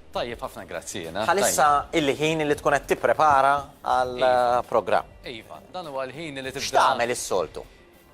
Tajjeb ħafna grazzi jiena. Bħalissa il-ħin li tkun qed tipprepara għall-programm. Iva, dan huwa l-ħin li tibda. X'tagħmel is-soltu?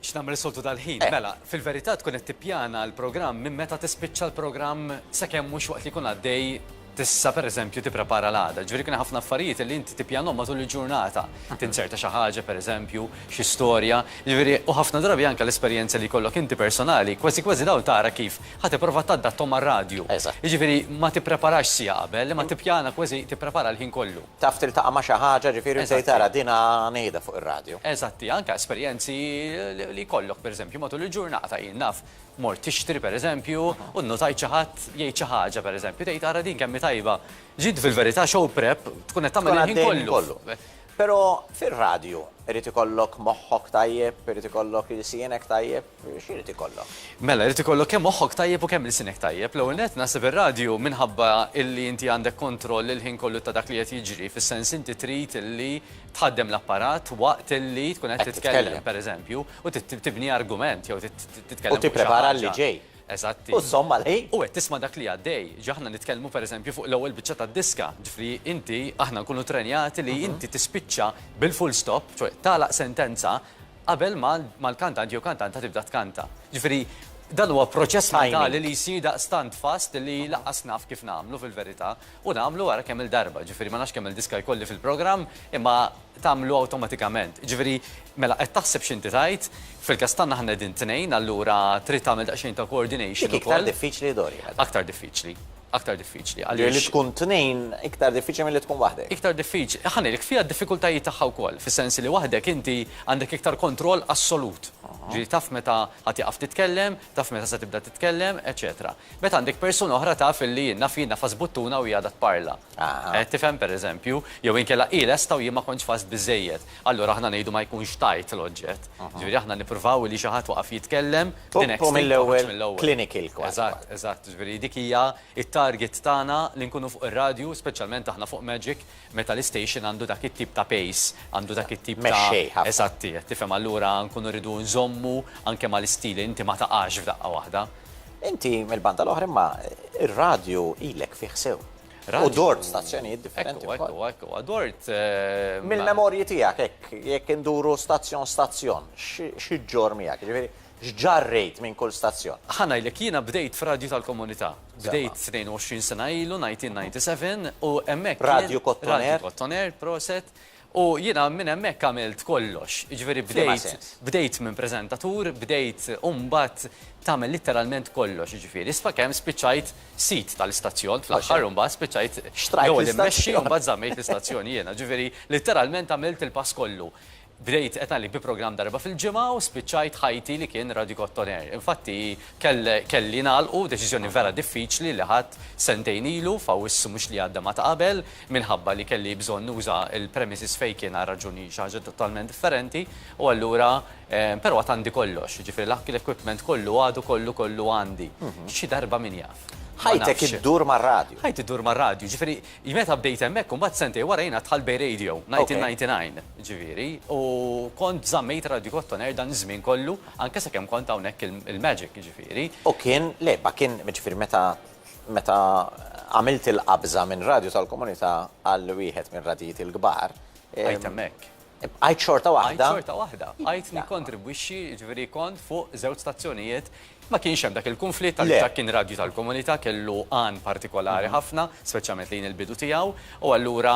X'nagħmel is-soltu tal-ħin? Mela, fil-verità tkun qed tippjana l-programm minn meta tispiċċa l-programm sakemm mhux waqt li jkun għaddej tissa pereżempju tipprepara l-għada. Ġifieri kien ħafna affarijiet li inti tippjanhom matul il-ġurnata. Tinserta xi ħaġa pereżempju, xi storja. Ġifieri u ħafna drabi anke l-esperjenza li jkollok inti personali, kważi dawn tara kif ħadd tipprova taddattom mar-radju. Jiġifieri ma tippreparax sija qabel, ma tippjana kważi tipprepara l-ħin kollu. Taf tiltaqa' ma' xi ħaġa ġifieri se tara dina ngħidha fuq ir-radju. Eżatti, anke esperjenzi li jkollok pereżempju matul il-ġurnata jien naf mort tixtri pereżempju u nnotajt xi ħadd jgħid xi ħaġa pereżempju tgħid ara din kemm tajba. Ġid fil-verità show prep tkun qed tagħmel il-ħin kollu. Però fir-radju irid ikollok moħħok tajjeb, irid ikollok il-sienek tajjeb, x'irid ikollok? Mela, irid ikollok kemm moħħok tajjeb u kemm il-sienek tajjeb. L-ewwel nett naħseb ir-radju minħabba illi inti għandek kontroll il-ħin kollu ta' dak li qed jiġri, fis-sens inti trid illi tħaddem l-apparat waqt illi tkun qed titkellem pereżempju u tibni argument jew titkellem. U tipprepara li ġej. Eżatti. U żomma lej. U qed tisma' dak li għaddej. Aħna nitkellmu pereżempju fuq l-ewwel biċċa tad-diska. Ġifri inti aħna nkunu trenjati li inti tispiċċa bil-full stop, ċoj tagħlaq sentenza qabel mal-kantant jew kantanta tibda tkanta. Ġifri dan huwa proċess mentali li jsir daqstant fast li laqas naf kif nagħmlu fil-verità u nagħmlu wara kemm il-darba. Ġifieri ma nafx kemm il-diska jkolli fil-programm imma tagħmlu awtomatikament. Ġifieri mela qed taħseb x'inti tajt fil-każ tagħna aħna din tnejn allura trid tagħmel daqsxejn ta' coordination ukoll. Iktar diffiċli dori. Aktar diffiċli. Aktar diffiċli. Li tkun tnejn iktar diffiċli milli tkun waħdek. Iktar diffiċli. Ħanejlek fiha d-diffikultajiet tagħha wkoll, fis-sens li waħdek inti għandek iktar kontroll assolut. Ġieli taf meta ħadd jaqaf titkellem, taf meta se tibda titkellem, eċetera. Meta għandek persuna oħra taf illi naf jien nafas buttuna u hija tparla. Tifhem pereżempju, jew inkella ilesta u jien ma kontx fast biżejjed. Allura aħna ngħidu ma jkunx tajt l-oġġett. Ġifieri aħna nippruvaw li xi ħadd waqaf jitkellem mill-ewwel clinical kważi. Eżatt, ġifieri dik hija target tagħna li nkunu fuq ir-radju, speċjalment aħna fuq Magic, meta l-station għandu dak it-tip ta' pace, għandu dak it-tip ta' eżatti, tifhem allura nkunu rridu nżommu anke mal-istili inti ma taqax f'daqqa waħda. Inti mill-banda l-oħra imma ir-radju ilek fih sew. U dort stazzjonijiet differenti. Ekku, dort. Mill-memorji tiegħek jekk induru stazzjon, xi ġor miegħek, ġifieri x'ġarrejt minn kull stazzjon? Ħanajlek jiena bdejt f'radju tal-komunità. Bdejt 22 sena ilu 1997 u hemmhekk Radju Kottoner. Radju Kottoner, proset. U jiena minn hemmhekk għamilt kollox. Jiġifieri bdejt minn preżentatur, bdejt mbagħad tagħmel letteralment kollox, jiġifieri. Isfa kemm spiċċajt sit tal-istazzjon fl-aħħar mbagħad spiċċajt l-ewwel immexxi u mbagħad żammejt l-istazzjon jiena. Ġifieri letteralment għamilt il-pass kollu. Bdejt qed nagħmel bi programm darba fil-ġimgħa u spiċċajt ħajti li kien Radju Kottoner. Infatti kelli nagħlqu deċiżjoni vera diffiċli li ħadd sentejn ilu fawissu mhux li għadda ma ta' qabel minħabba li kelli bżonn nuża il-premises fejn kien għal raġuni xi ħaġa totalment differenti u allura però għad għandi kollox, ġifieri l-equipment kollu għadu kollu għandi. Xi darba min jaf. Ħajtek iddur mar-radju. Ħajt iddur mar-radju, ġifieri meta bdejt hemmhekk u mbagħad sentej wara jiena dħal Bay Radio 1999, ġifieri, u kont żammejt Radju Kottoner dan iż-żmien kollu anke sakemm kont hawnhekk il-Magic, ġifieri. U kien ġifieri meta għamilt il-qabża minn radju tal-komunità għal wieħed minn radijiet il-kbar. Għajt hemmhekk. Għajt xorta waħda? Għajt xorta waħda. Għajt nikkontribwixxi, ġifieri kont fuq żewġ stazzjonijiet. Ma kienx hemm dak il-konflitt għal kien radju tal-komunità kellu għan partikolari ħafna, speċjalment lejn il-bidu tiegħu, u allura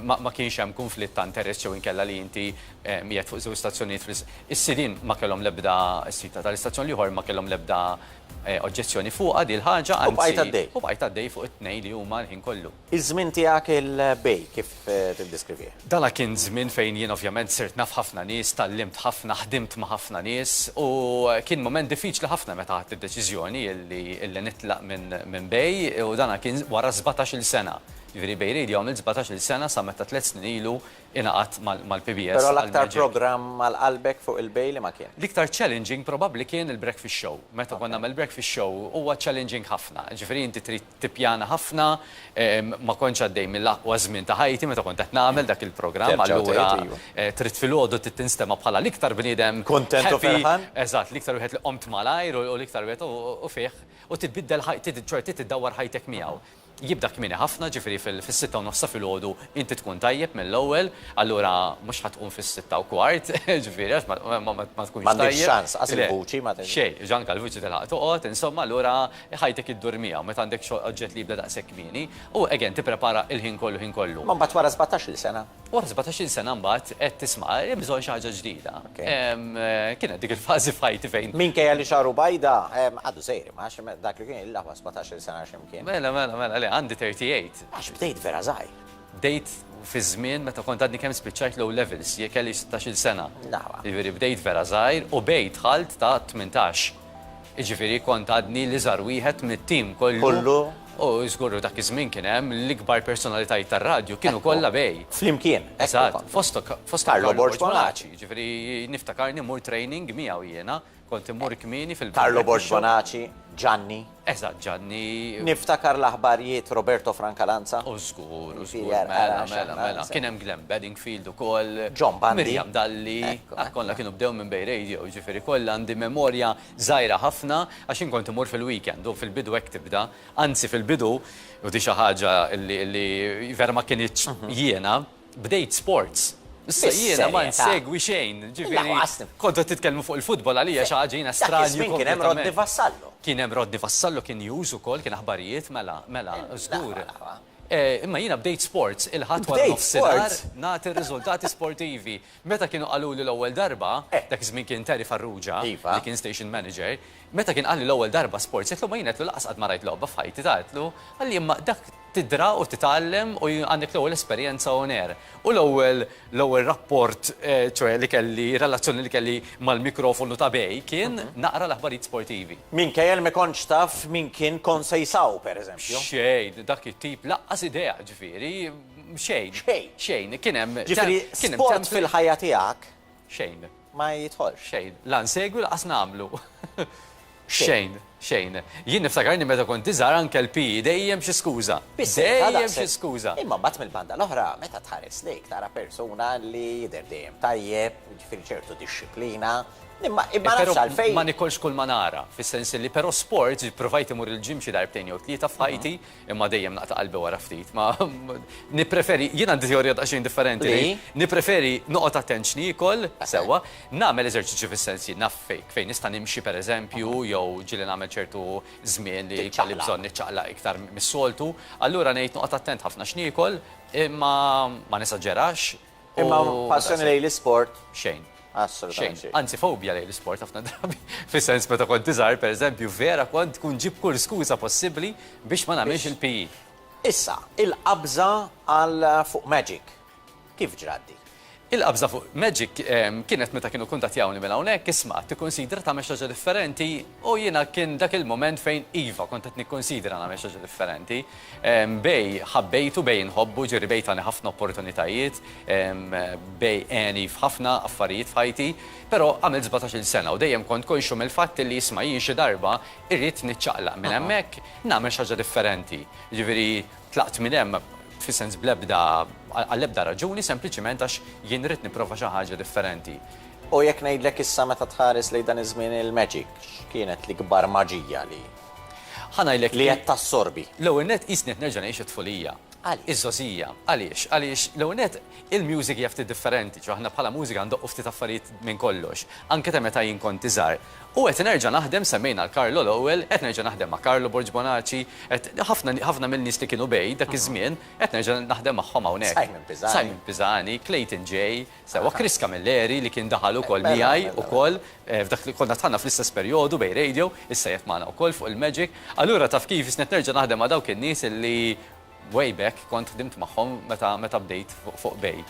ma kienx hemm konflitt ta' interess jew inkella li inti qiegħed fuq żewġ stazzjonijiet. Is-sidin ma kellhom l-ebda s-sita tal-istazzjon ieħor ma kellhom l-ebda oġġezzjoni fuqha di l-ħaġa u bqajt għaddej fuq it-tnejn li huma l-ħin kollu. Iż-żmien tiegħek il-bej kif tiddeskrivih? Dala kien żmien fejn jien ovvjament sirt naf ħafna nies, tallimt ħafna, ħdimt ma' ħafna nies u kien moment diffiċli ħafna meta ħadt id-deċiżjoni illi nitlaq minn bej u dana kien wara 17-il sena. Jiġifieri Bay Radio għamil 17-il sena sa meta 3 snin ilu ingħaqad mal-PBS. Però l-aktar programm mal-qalbek fuq il-bej li ma kien? L-iktar challenging probabbli kien il-Breakfast Show. Meta konna nagħmel Breakfast Show huwa challenging ħafna. Ġifieri inti trid tippjana ħafna, ma kontx għaddej mill-aqwa żmien ta' ħajti meta kont qed nagħmel dak il-programm. Allura trid filgħodu tinstema bħala l-iktar bniedem kontent u ferħan. Eżatt, l-iktar wieħed li qomt malajr u l-iktar wieħed u fih u titbiddel ħajtek miegħu. jibda kmini ħafna, ġifiri fil-6 u nofsa fil-ħodu inti tkun tajjeb mill-ewwel, allura mhux ħatkun fis-6 u kwart, ġifiri ma tkunx tajjeb. M'għandix xans, qas il-vuċi ma Xejn, ġanka l-vuċi tilħaq toqgħod, insomma allura ħajtek id-dormija, meta għandek oġġett li jibda daqshekk kmieni, u again tipprepara il-ħin kollu. Ma mbagħad wara 17-il sena. Wara 17-il sena mbagħad qed tisma' bżonn xi ħaġa ġdida. Kienet dik il-fażi f'ħajti fejn. Minkejja li xaru bajda, għadu sejri, ma dak li kien il-laħwa 17-il sena x'imkien. Mela, għandi 38. Għax bdejt vera żgħir. Bdejt fi żmien meta kont għadni kemm spiċċajt low levels, jekk kelli 16-il sena. Jiġifieri bdejt vera żgħir u bejt ħalt ta' 18. Jiġifieri kont għadni li żar wieħed mit-tim kollu. U żgurru dak iż-żmien kien hemm l-ikbar personalitajiet tar-radju kienu kollha bej. Flimkien. Eżatt, fost Carlo Borg Bonaci. Ġifieri niftakarni mur training miegħu jiena, kont immur kmieni fil Carlo Borg Bonaci, Gianni. Eżatt, Gianni. Niftakar l-aħbarijiet Roberto Francalanza. U żgur, mela. Kien hemm Glenn Bedingfield ukoll. John Bandi. Miriam Dalli. Kollha kienu bdew minn Bay Radio, ġifieri kollha għandi memorja żgħira ħafna għax inkont imur fil-weekend u fil-bidu hekk tibda. Anzi fil-bidu, u di xi ħaġa li vera ma kienitx jiena, bdejt sports. Issa jiena ma nsegwi xejn, ġifieri kontu titkellmu fuq il-futbol għalija xi ħaġa jiena stranju. Kien hemm Rodney Vassallo. Kien hemm Rodney Vassallo, kien news ukoll, kien aħbarijiet mela żgur. Imma jiena bdejt sports il-ħadd wara nofsinhar nagħti riżultati sportivi. Meta kienu qaluli l-ewwel darba, dak iż-żmien kien Terry Farrugia li kien station manager, meta kien qalli l-ewwel darba sports, qed ma jien qed laqas qatt ma rajt logħba f'ħajti tagħtlu, għalli imma dak tidra u titgħallem u għandek l-ewwel esperjenza on air. U l-ewwel rapport, ċoe li kelli, relazzjoni li kelli mal-mikrofonu ta' bej, kien naqra l-aħbarijiet sportivi. Minkejja ma kontx taf min kien konsejsaw, pereżempju. Xejn, dak it-tip laqqas idea, ġifieri, xejn. Kien hemm ġifieri sport fil-ħajja tiegħek. Xejn. Ma jidħolx. Xejn. La nsegwi laqas nagħmlu. Xejn. Jien niftakarni meta kont iżgħar anke l-PE dejjem xi skuża. Dejjem xi skuża. Imma mbagħad mill-banda l-oħra meta tħares lejk tara persuna li jidher dejjem tajjeb, ġifieri ċertu dixxiplina. Imma nafx għalfejn. Ma nikolx kull ma nara, fis-sens li però sport provajt imur il-ġim xi darbtejn jew tlieta f'ħajti, imma dejjem naqta' qalbi wara ftit. Ma nippreferi, jien għandi teorija daqsxejn differenti. Nippreferi noqgħod attent x'niekol sewwa, nagħmel eżerċizzju fis-sens naf fejn nista' nimxi pereżempju jew ġieli nagħmel ċertu żmien li kelli bżonn niċċaqlaq iktar mis-soltu, allura ngħid noqgħod attent ħafna x'niekol, imma ma nesaġġerax. Imma passjoni lejn l-isport xejn. Assolutament. Anzi, fobja lejn l-isport ħafna drabi. Fis-sens meta kont iżgħar, pereżempju, vera kont tkun ġib kull skuża possibbli biex ma nagħmilx il-PE. Issa, il-qabża għal fuq Magic. Kif ġraddi? Il-qabża fuq Magic kienet meta kienu kuntattjawni minn hawnhekk isma' tikkunsidra tagħmel xi ħaġa differenti u jiena kien dak il-moment fejn iva kont qed nikkunsidra nagħmel xi ħaġa differenti. Bej ħabbejtu bej inħobbu ġieri bej tani ħafna opportunitajiet, bej għeni f'ħafna affarijiet f'ħajti, però għamil 17-il sena u dejjem kont konxu mill-fatt li jisma' jien xi darba irrid niċċaqlaq minn hemmhekk nagħmel xi ħaġa differenti. Ġifieri tlaqt minn hemm fis-sens għall-ebda raġuni sempliċiment għax jien rrid nipprova xi ħaġa differenti. U jekk ngħidlek issa meta tħares lejn dan iż-żmien il-Magic, x'kienet l-ikbar maġija li qed tassorbi? L-ewwel nett qisni qed nerġa' ngħix it-tfulija. Iż-żożija. Għaliex l-ewwel nett il-music hija ftit differenti, ġo aħna bħala mużika ndoqqu ftit affarijiet minn kollox, anke ta' meta jien kont iżgħar. U qed nerġa' naħdem semmejna l-Carlo l-ewwel, qed nerġa' naħdem ma' Carlo Borg Bonaci, ħafna mill-nies li kienu bej dak iż-żmien, qed nerġa' naħdem magħhom hawnhekk. Simon Pisani, Clayton J, sewwa Chris Camilleri li kien daħal ukoll miegħi ukoll f'dak li konna tħanna fl-istess perjodu bej radio, issa qed magħna wkoll fuq il-Magic. Allura taf kif isnet nerġa' naħdem ma' dawk in-nies illi way back kont ħdimt magħhom meta bdejt fuq bej.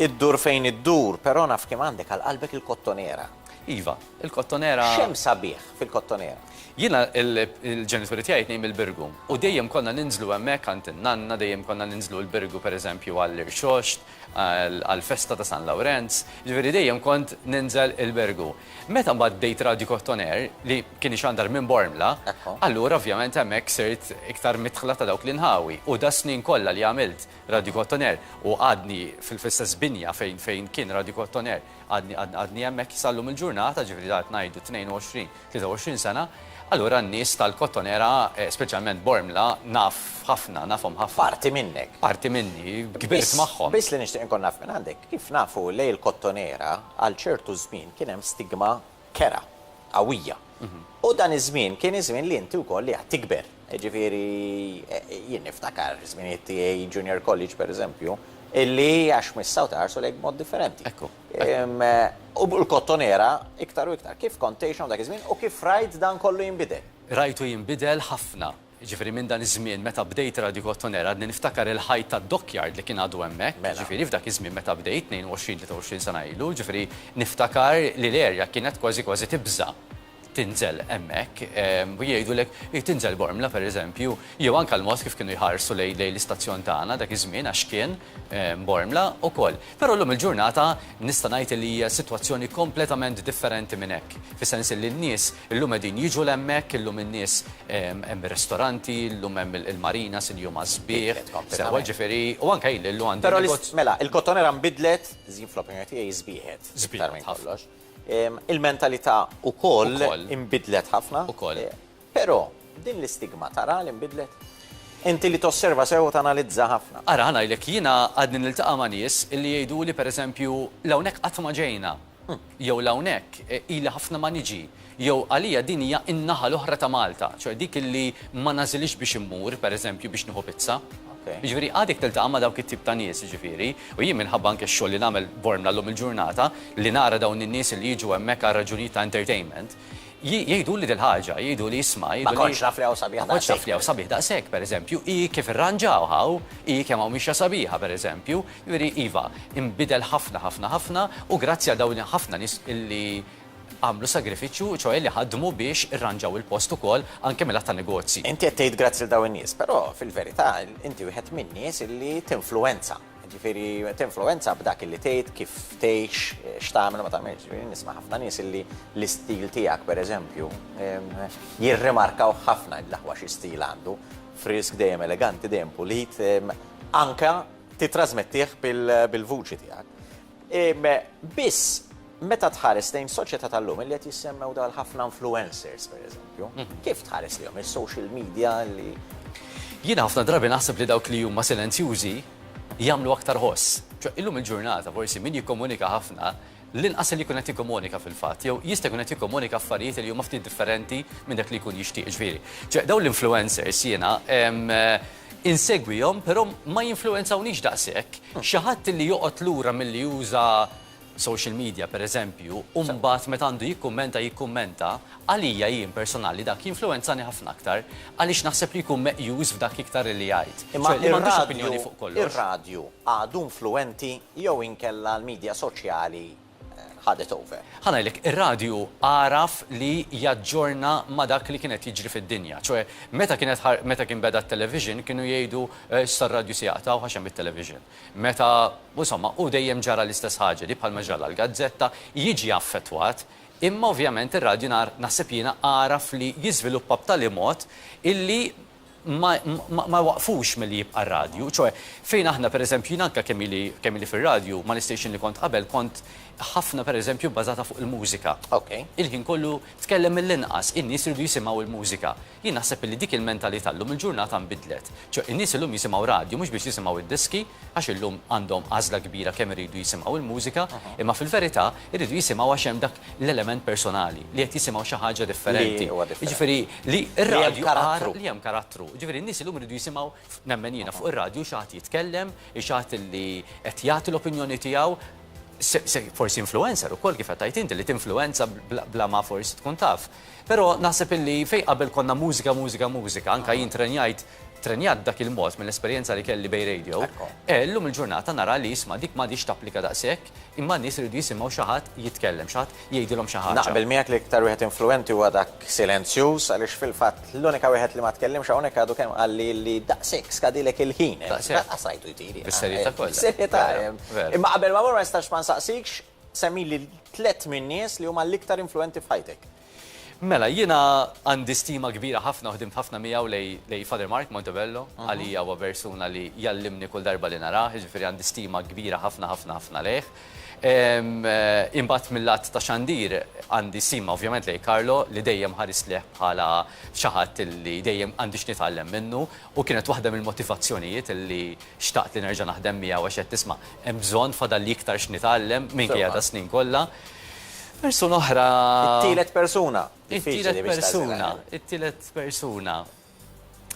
Iddur fejn iddur, però naf kemm għandek għal qalbek il-kottonera. Iva, il-kottonera. X'hemm sabiħ fil-kottonera? Jiena il-ġenituri tiegħi jtnejn il-Birgu u dejjem konna ninżlu hemmhekk għand in-nanna, dejjem konna ninżlu l-Birgu pereżempju għall-Irxoxt, għall-festa ta' San Lawrenz, ġifieri dejjem kont ninżel il-Birgu. Meta mbagħad bdejt Radio Kottoner li kien ixandar minn Bormla, allura ovvjament hemmhekk sirt iktar mitħla ta' dawk li nħawi. U da snin kollha li għamilt Radio Kottoner u għadni fil-istess binja fejn kien Radio Kottoner għadni hemmhekk sallum il-ġurnata, ġifieri dat ngħidu 22-23 sena, allura n-nies tal-kottonera, speċjalment Bormla, nafhom ħafna. Parti minnek. Parti minni, kbirt magħhom. Biss li nixtieq inkun naf minn għandek, kif nafu lej il-kottonera għal ċertu żmien kien hemm stigma kera, qawwija. U dan iż-żmien kien iż-żmien li inti wkoll li qed tikber. Ġifieri jien niftakar żminijiet tiegħi junior college pereżempju, illi għax missaw taħarsu lejk mod differenti. Ekku. U l-kottonera iktar u iktar. Kif kontejxon dak iż-żmien u kif rajt dan kollu jinbidel? Rajtu jinbidel ħafna. Ġifieri minn dan iż-żmien meta bdejt Radio Kottonera għadni niftakar il-ħajt tad-dockyard li kien għadu hemmhekk. Ġifieri f'dak iż-żmien meta bdejt 22-23 sena ilu, ġifieri niftakar li l-erja kienet kważi tibża tinżel hemmhekk u jgħidulek tinżel Bormla pereżempju, jew anke l-mod kif kienu jħarsu lejn l-istazzjon tagħna dak iż-żmien għax kien Bormla wkoll. Però llum il-ġurnata nista' ngħid li hija sitwazzjoni kompletament differenti minn hekk. Fis-sens li n-nies illum qegħdin jiġu l-hemmhekk, illum in-nies hemm ristoranti, illum hemm il-marinas il-jum għażbieħ, sewa ġifieri u anke illu għandi. Però mela, il-kottonera nbidlet, żin fl-opinjoni tiegħi żbieħed. Żbieħed kollox. Il-mentalità ukoll imbidlet ħafna. Però din l-istigma tara li imbidlet. Inti li tosserva sew u tanalizza ħafna. Ara ngħidlek jiena għadni niltaqa' ma' nies illi jgħiduli pereżempju l-hawnhekk qatt ma ġejna. Jew l-hawnhekk ili ħafna ma niġi. Jew għalija din hija in-naħa l-oħra ta' Malta, ċoj dik illi ma nażilix biex immur pereżempju biex nieħu pizza. Ġifieri għadek tiltaqa' ma' dawk it-tip ta' nies ġifieri, u jien minħabba anke x-xogħol li nagħmel Bormla llum il-ġurnata li nara dawn in-nies li jiġu hemmhekk għal raġunijiet ta' entertainment, jgħiduli dil ħaġa, jgħiduli isma' ma kontx naf li hawn sabiħ daqshekk. Ma kontx naf li hawn sabiħ daqshekk pereżempju, kif irranġaw hawn, kemm hawn mixja sabiħa pereżempju, jiġifieri iva, inbidel ħafna u grazzi għal dawn ħafna nies illi għamlu sagrifiċċju, ċoħe li ħadmu biex irranġaw il-post ukoll anke mill ta' negozji. Inti qed tgħid grazzi l dawn in-nies, però fil-verità inti wieħed minn nies illi tinfluwenza. Ġifieri tinfluwenza b'dak illi tgħid, kif tgħix, x'tagħmel ma tagħmelx. Ġifieri nisma' ħafna nies illi l-istil tiegħek pereżempju jirrimarkaw ħafna l-aħwa xi stil għandu, frisk dejjem eleganti, dejjem pulit, anke titrasmettih bil-vuċi tiegħek. Biss meta tħares lejn soċjetà tal-lum li qed jissemmew dal ħafna influencers pereżempju, kif tħares lihom is-social media li jiena ħafna drabi naħseb li dawk li huma silenzjużi jagħmlu aktar ħoss. Illum il-ġurnata forsi min jikkomunika ħafna l-inqas li jkun qed jikkomunika fil-fatt, jew jista' jkun qed jikkomunika affarijiet li huma ftit differenti minn dak li jkun jixtieq ġifieri. Dawn l-influencers jiena insegwihom, però ma jinfluwenzawniex daqshekk. Xi ħadd li joqgħod lura milli juża social media per eżempju, mbagħad meta għandu jikkummenta, għalija jien personali dak jinfluenzani ħafna aktar, għaliex naħseb li jkun meqjuż f'dak iktar li jgħid. Imma ir-radju għadu influenti jew inkella l-medja soċjali ħadet over. Ħanajlek, ir-radju għaraf li jaġġorna ma dak li kienet jiġri fid-dinja. ċoe, meta kien beda t-television, kienu jgħidu s-radju sijata u ħaxem bit-television. Meta, insomma, u dejjem ġara l-istess ħaġa li bħal ġara l-gazzetta, jiġi affettwat, imma ovvjament ir-radju naħseb jiena għaraf li jiżviluppa b'tali mod illi ma waqfux mill-li jibqa' r-radju. ċoe, fejn aħna pereżempju anke kemm li fir-radju ma l-istation li kont qabel kont ħafna pereżempju bbażata fuq il-mużika. Il-ħin kollu tkellem mill-inqas, in-nies iridu jisimgħu il-mużika. Jien naħseb li dik il-mentalità llum il-ġurnata nbidlet. In-nies illum jisimgħu radju mhux biex jisimgħu id-diski għax illum għandhom għażla kbira kemm iridu jisimgħu il-mużika, imma fil-verità iridu jisimgħu għax hemm dak l-element personali li qed jisimgħu xi ħaġa differenti. Jiġifieri li r-radju li hemm karattru. Ġifieri n-nies illum iridu jisimgħu nemmen jiena fuq ir-radju xi ħadd jitkellem, xi ħadd li qed jagħti l-opinjoni tiegħu. Forsi influencer ukoll kif qed inti li tinfluenza bla ma forsi tkun taf. Però naħseb illi fejn qabel konna mużika, anke jien trenjat dak il-mod mill-esperjenza li kelli bej radio. Llum il-ġurnata nara li jisma' dik m'għadix tapplika daqshekk, imma n-nies iridu jisimgħu xi ħadd jitkellem, xi ħadd jgħidilhom xi ħaġa. Naqbel miegħek li iktar wieħed influenti huwa dak silenzjuż għaliex fil-fatt l-unika wieħed li ma tkellimx hawnhekk għadu kemm qalli li daqshekk skadilek il-ħin. Qasajtu jtiri. Bis-serjetà kollha. Bis-serjetà. Imma qabel ma nistax ma nsaqsikx semmi li 3 min nies li huma l-iktar influenti f'ħajtek. Mela, jiena għandi stima kbira ħafna, ħdimt ħafna miegħu lej Father Mark Montebello, għalija huwa persuna li jallimni kull darba li narah, ġifieri għandi stima kbira ħafna lejh. Imbagħad mill-lat ta' xandir għandi stima ovvjament lej Carlo li dejjem ħares leh bħala xi ħadd li dejjem għandi x'nitgħallem minnu u kienet waħda mill-motivazzjonijiet li xtaqt li nerġa' naħdem miegħu għax qed tisma' hemm bżonn fadal li iktar x'nitgħallem minkejja ta' snin kollha. Persuna oħra. It-tielet persuna. It-tielet persuna.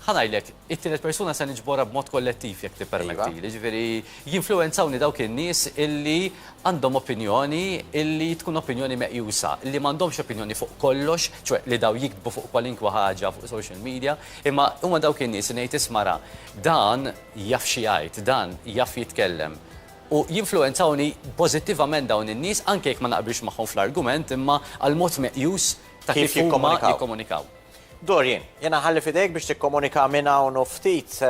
Ħanajlek, it-tielet persuna se niġbora b'mod kollettiv jekk tippermetti. Ġifieri jinfluwenzawni dawk in-nies illi għandhom opinjoni illi tkun opinjoni meqjusa, illi m'għandhomx opinjoni fuq kollox, ċwe li daw jiktbu fuq kwalinkwa ħaġa fuq social media, imma huma dawk in-nies ngħid ismara dan jaf xi jgħid, dan jaf jitkellem. U jinfluenzawni pożittivament dawn in-nies anke jekk ma naqbilx magħhom fl-argument imma għal mod meqjus ta' kif huma jikkomunikaw. Dorien, jena ħalli fidejk biex tikkomunika minn hawn u ftit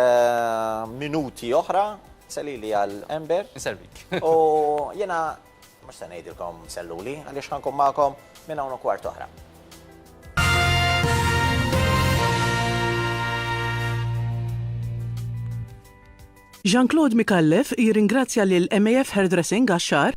minuti oħra, selili għal Ember. Nservik. U jena mhux se ngħidilkom selluli għaliex ħankun magħkom minn hawn u kwart oħra. Jean-Claude Mikallef jirringrazzja lil MAF Hairdressing għax-xahar